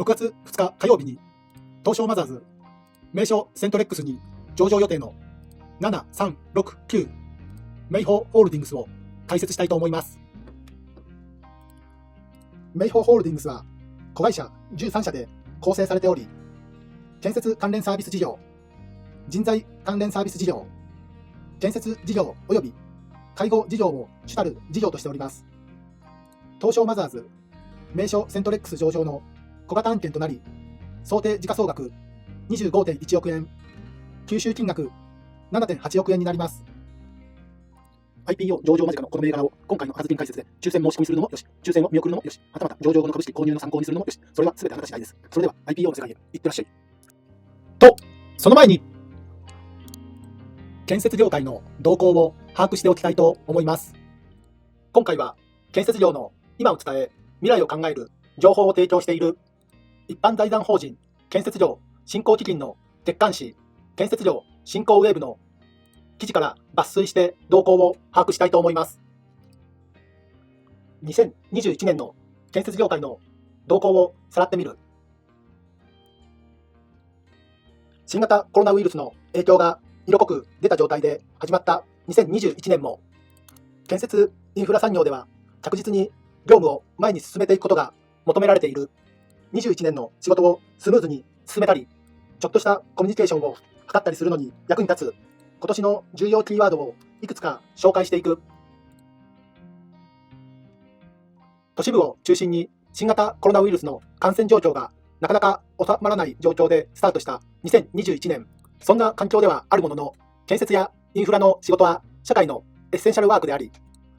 6月2日火曜日に東証マザーズ名称セントレックスに上場予定の7369メイホホールディングスを解説したいと思います。メイホホールディングスは子会社13社で構成されており、建設関連サービス事業、人材関連サービス事業、建設事業及び介護事業を主たる事業としております。東証マザーズ名称セントレックス上場の小型案件となり、想定時価総額 25.1 億円、吸収金額 7.8 億円になります。IPO 上場間近のこの銘柄を今回のハズピン解説で抽選申し込みするのもよし、抽選を見送るのもよし、はたまた上場後の株式購入の参考にするのもよし、それは全てあなた次第です。それでは IPO の世界へいってらっしゃい。と、その前に建設業界の動向を把握しておきたいと思います。今回は建設業の今を伝え、未来を考える情報を提供している一般財団法人建設業振興基金の月刊誌建設業振興ウェーブの記事から抜粋して動向を把握したいと思います。2021年の建設業界の動向をさらってみる。新型コロナウイルスの影響が色濃く出た状態で始まった2021年も、建設インフラ産業では着実に業務を前に進めていくことが求められている。21年の仕事をスムーズに進めたり、ちょっとしたコミュニケーションを図ったりするのに役に立つ今年の重要キーワードをいくつか紹介していく。都市部を中心に新型コロナウイルスの感染状況がなかなか収まらない状況でスタートした2021年。そんな環境ではあるものの、建設やインフラの仕事は社会のエッセンシャルワークであり、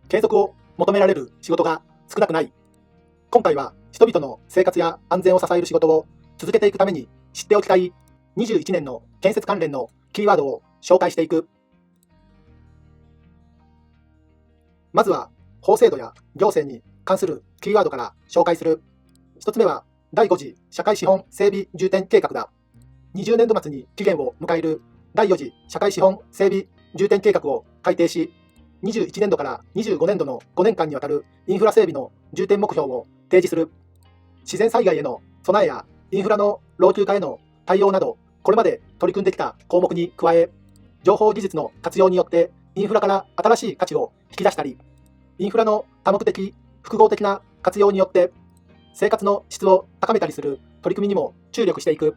継続を求められる仕事が少なくない。今回は人々の生活や安全を支える仕事を続けていくために知っておきたい21年の建設関連のキーワードを紹介していく。まずは法制度や行政に関するキーワードから紹介する。一つ目は第5次社会資本整備重点計画だ。20年度末に期限を迎える第4次社会資本整備重点計画を改定し、21年度から25年度の5年間にわたるインフラ整備の重点目標を提示する。自然災害への備えやインフラの老朽化への対応など、これまで取り組んできた項目に加え、情報技術の活用によってインフラから新しい価値を引き出したり、インフラの多目的、複合的な活用によって生活の質を高めたりする取り組みにも注力していく。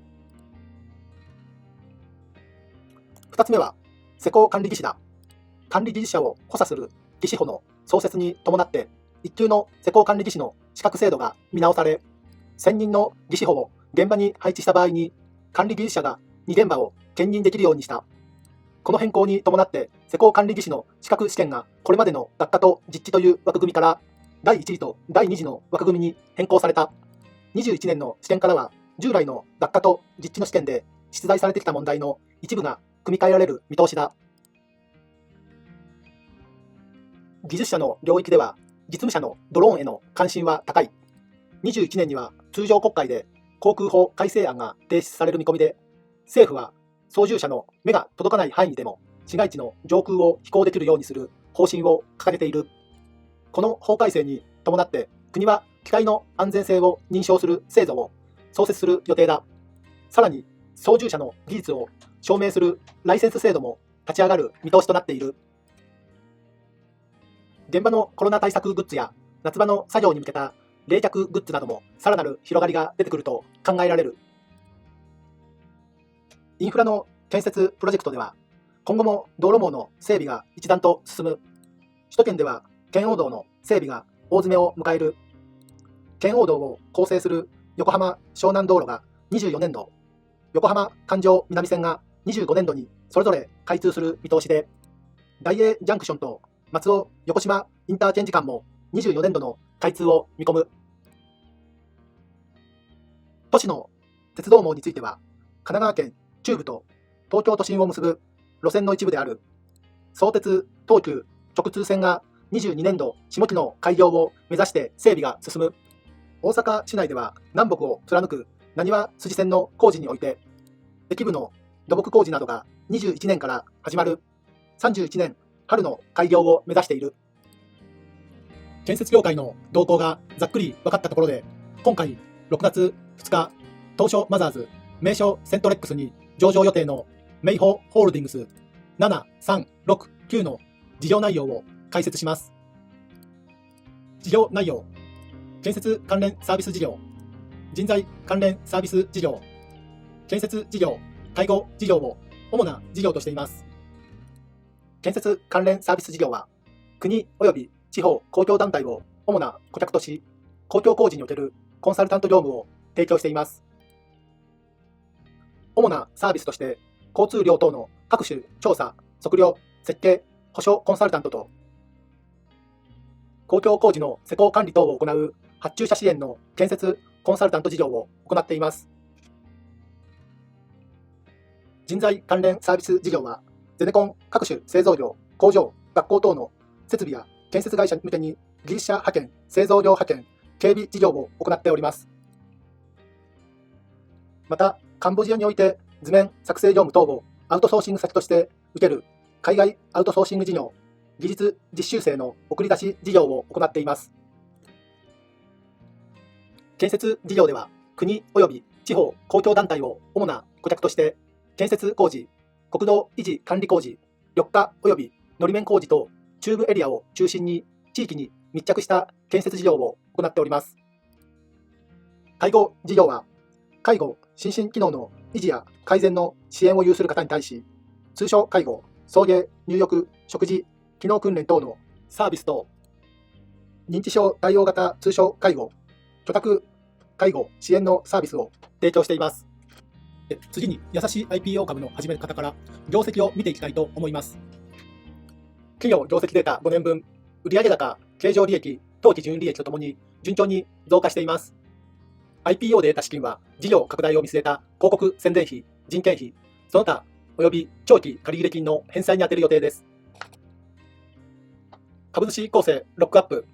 2つ目は施工管理技師だ。管理技術者を補佐する技師補の創設に伴って、一級の施工管理技師の資格制度が見直され、専任の技師補を現場に配置した場合に、管理技術者が2現場を兼任できるようにした。この変更に伴って、施工管理技師の資格試験がこれまでの学科と実地という枠組みから第1次と第2次の枠組みに変更された。21年の試験からは、従来の学科と実地の試験で出題されてきた問題の一部が組み替えられる見通しだ。技術者の領域では、実務者のドローンへの関心は高い。21年には通常国会で航空法改正案が提出される見込みで、政府は操縦者の目が届かない範囲でも市街地の上空を飛行できるようにする方針を掲げている。この法改正に伴って、国は機体の安全性を認証する制度を創設する予定だ。さらに、操縦者の技術を証明するライセンス制度も立ち上がる見通しとなっている。現場のコロナ対策グッズや夏場の作業に向けた冷却グッズなどもさらなる広がりが出てくると考えられる。インフラの建設プロジェクトでは、今後も道路網の整備が一段と進む。首都圏では圏央道の整備が大詰めを迎える。圏央道を構成する横浜湘南道路が24年度、横浜環状南線が25年度にそれぞれ開通する見通しで、大栄ジャンクションと松尾横島インターチェンジ間も24年度の開通を見込む。都市の鉄道網については、神奈川県中部と東京都心を結ぶ路線の一部である相鉄・東急直通線が22年度下期の開業を目指して整備が進む。大阪市内では南北を貫く浪速筋線の工事において、駅部の土木工事などが21年から始まる。31年春の開業を目指している。建設業界の動向がざっくり分かったところで、今回6月2日、東証マザーズ、名称セントレックスに上場予定のメイホホールディングス7369の事業内容を解説します。事業内容、建設関連サービス事業、人材関連サービス事業、建設事業、介護事業を主な事業としています。建設関連サービス事業は、国及び地方公共団体を主な顧客とし、公共工事におけるコンサルタント業務を提供しています。主なサービスとして、交通量等の各種調査、測量、設計、保証コンサルタントと、公共工事の施工管理等を行う発注者支援の建設コンサルタント事業を行っています。人材関連サービス事業は、ゼネコン各種製造業、工場、学校等の設備や建設会社向けに技術者派遣、製造業派遣、警備事業を行っております。また、カンボジアにおいて図面作成業務等をアウトソーシング先として受ける海外アウトソーシング事業、技術実習生の送り出し事業を行っています。建設事業では、国及び地方公共団体を主な顧客として、建設工事、国道維持管理工事、緑化及びのり面工事等中部エリアを中心に地域に密着した建設事業を行っております。介護事業は、介護・心身機能の維持や改善の支援を有する方に対し、通所介護、送迎、入浴、食事、機能訓練等のサービスと、認知症対応型通所介護、居宅介護支援のサービスを提供しています。次に、優しい IPO 株の始め方から業績を見ていきたいと思います。企業業績データ5年分、売上高、経常利益、当期純利益とともに順調に増加しています。IPO で得た資金は事業拡大を見据えた広告宣伝費、人件費、その他及び長期借入金の返済に充てる予定です。株主構成ロックアップ、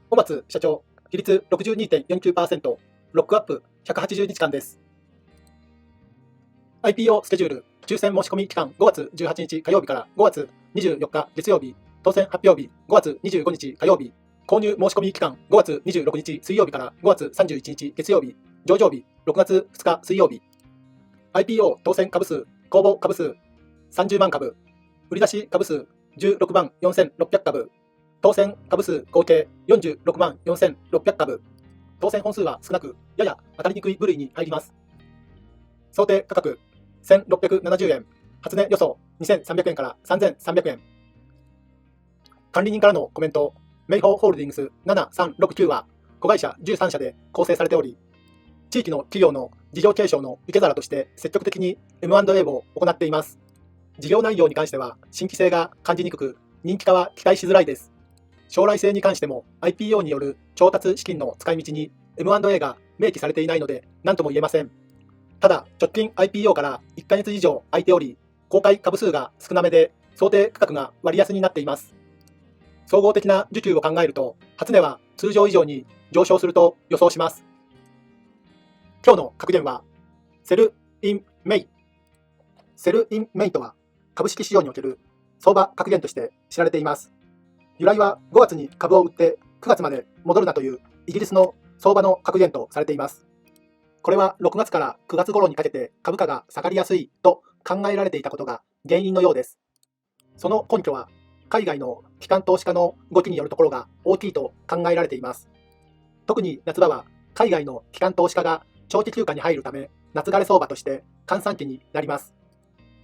小松社長、比率 62.49%、ロックアップ180日間です。IPO スケジュール、抽選申し込み期間5月18日火曜日から5月24日月曜日、当選発表日5月25日火曜日、購入申し込み期間5月26日水曜日から5月31日月曜日、上場日6月2日水曜日。IPO 当選株数、公募株数30万株、売出株数16万4600株、当選株数合計46万4600株、当選本数は少なく、やや当たりにくい部類に入ります。想定価格1670円、初値予想2300円から3300円。管理人からのコメント、メイホーホールディングス7369は子会社13社で構成されており、地域の企業の事業継承の受け皿として積極的に M&A を行っています。事業内容に関しては新規性が感じにくく、人気化は期待しづらいです。将来性に関しても IPO による調達資金の使い道に M&A が明記されていないので何とも言えません。ただ、直近 IPO から1ヶ月以上空いており、公開株数が少なめで想定価格が割安になっています。総合的な需給を考えると、初値は通常以上に上昇すると予想します。今日の格言は、セル・イン・メイ。セル・イン・メイとは、株式市場における相場格言として知られています。由来は5月に株を売って9月まで戻るなというイギリスの相場の格言とされています。これは6月から9月頃にかけて株価が下がりやすいと考えられていたことが原因のようです。その根拠は、海外の機関投資家の動きによるところが大きいと考えられています。特に夏場は海外の機関投資家が長期休暇に入るため、夏枯れ相場として閑散期になります。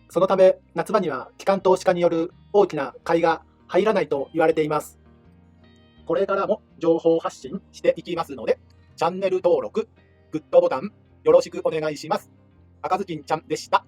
そのため夏場には機関投資家による大きな買いが入らないと言われています。これからも情報発信していきますので、チャンネル登録、グッドボタンよろしくお願いします。赤ずきんちゃんでした。